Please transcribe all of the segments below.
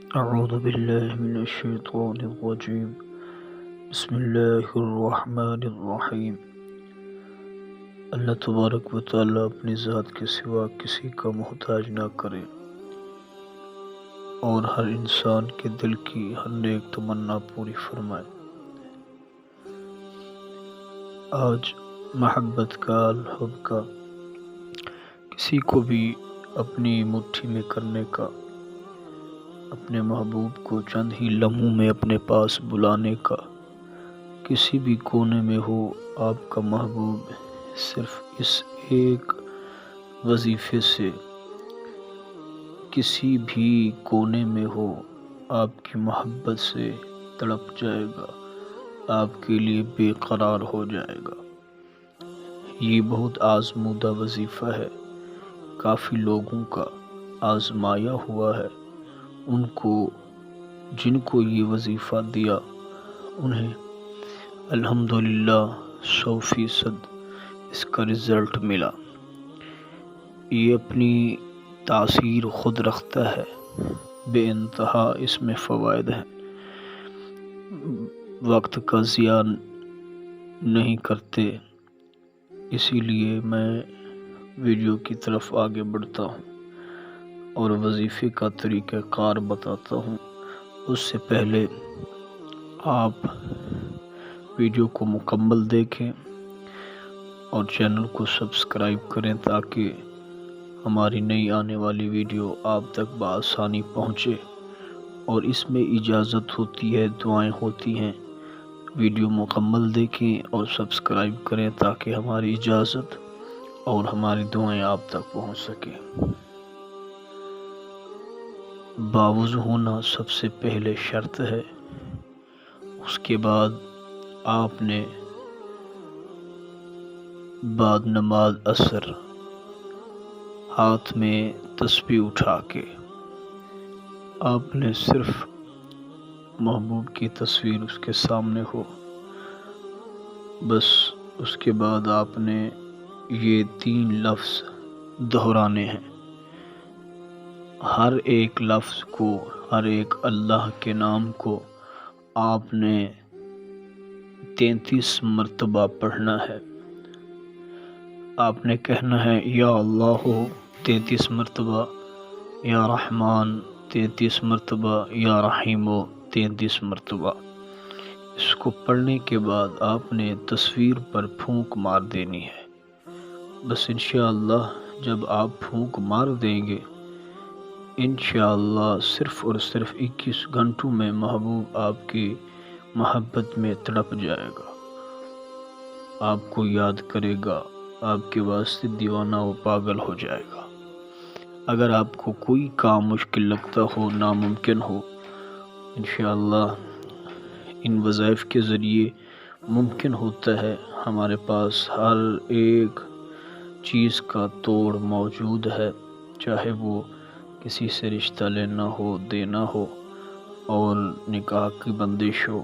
اعوذ باللہ من الشیطان الرجیم بسم اللہ الرحمن الرحیم۔ اللہ تبارک و تعالیٰ اپنی ذات کے سوا کسی کا محتاج نہ کرے اور ہر انسان کے دل کی ہر نیک تمنا پوری فرمائے۔ آج محبت کا الحب کا کسی کو بھی اپنی مٹھی میں کرنے کا، اپنے محبوب کو چند ہی لمحوں میں اپنے پاس بلانے کا، کسی بھی کونے میں ہو آپ کا محبوب، صرف اس ایک وظیفے سے کسی بھی کونے میں ہو آپ کی محبت سے تڑپ جائے گا، آپ کے لیے بے قرار ہو جائے گا۔ یہ بہت آزمودہ وظیفہ ہے، کافی لوگوں کا آزمایا ہوا ہے۔ جن کو یہ وظیفہ دیا انہیں الحمدللہ 100% اس کا رزلٹ ملا۔ یہ اپنی تاثیر خود رکھتا ہے، بے انتہا اس میں فوائد ہیں۔ وقت کا ضیاع نہیں کرتے، اسی لیے میں ویڈیو کی طرف آگے بڑھتا ہوں اور وظیفے کا طریقہ کار بتاتا ہوں۔ اس سے پہلے آپ ویڈیو کو مکمل دیکھیں اور چینل کو سبسکرائب کریں تاکہ ہماری نئی آنے والی ویڈیو آپ تک بآسانی پہنچے۔ اور اس میں اجازت ہوتی ہے، دعائیں ہوتی ہیں۔ ویڈیو مکمل دیکھیں اور سبسکرائب کریں تاکہ ہماری اجازت اور ہماری دعائیں آپ تک پہنچ سکیں۔ باوضو ہونا سب سے پہلے شرط ہے۔ اس کے بعد آپ نے بعد نماز عصر ہاتھ میں تسبیح اٹھا کے آپ نے صرف محبوب کی تصویر اس کے سامنے ہو، بس اس کے بعد آپ نے یہ 3 لفظ دہرانے ہیں۔ ہر ایک لفظ کو، ہر ایک اللہ کے نام کو آپ نے 33 مرتبہ پڑھنا ہے۔ آپ نے کہنا ہے یا اللہ 33 مرتبہ، یا رحمان 33 مرتبہ، یا رحیم 33 مرتبہ۔ اس کو پڑھنے کے بعد آپ نے تصویر پر پھونک مار دینی ہے۔ بس انشاءاللہ جب آپ پھونک مار دیں گے، انشاءاللہ صرف اور صرف 21 گھنٹوں میں محبوب آپ کی محبت میں تڑپ جائے گا، آپ کو یاد کرے گا، آپ کے واسطے دیوانہ و پاگل ہو جائے گا۔ اگر آپ کو کوئی کام مشکل لگتا ہو، ناممکن ہو، انشاءاللہ ان وظائف کے ذریعے ممکن ہوتا ہے۔ ہمارے پاس ہر ایک چیز کا توڑ موجود ہے، چاہے وہ کسی سے رشتہ لینا ہو، دینا ہو، اور نکاح کی بندش ہو،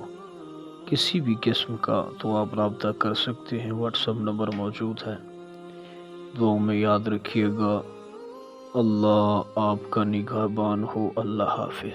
کسی بھی قسم کا، تو آپ رابطہ کر سکتے ہیں۔ واٹس ایپ نمبر موجود ہے۔ دعاؤں میں یاد رکھیے گا۔ اللہ آپ کا نگہبان ہو۔ اللہ حافظ۔